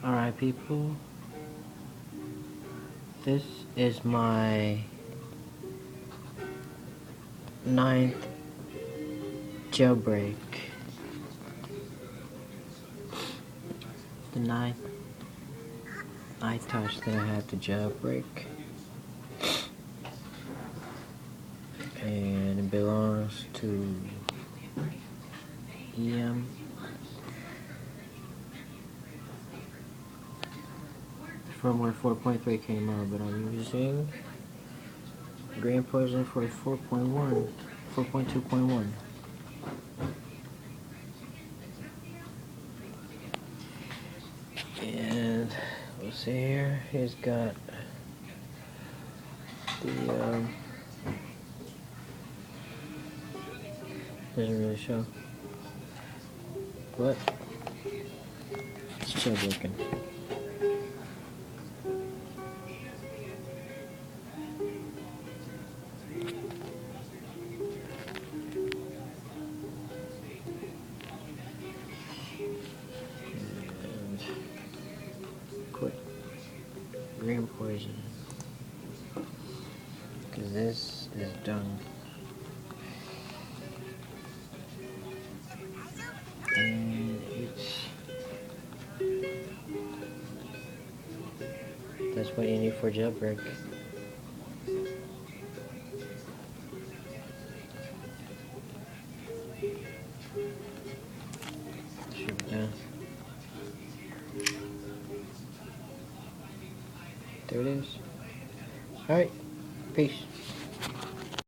Alright people, this is my 9th jailbreak. The 9th iTouch that I had to jailbreak. And it belongs to EM. Firmware 4.3 came out, but I'm using green poison for 4.2.1. And we'll see here, he's got the doesn't really show, but it's jailbreaking. And quit green poison, because this is done. And that's what you need for jailbreak. Shoot it down. There it is. Alright, peace.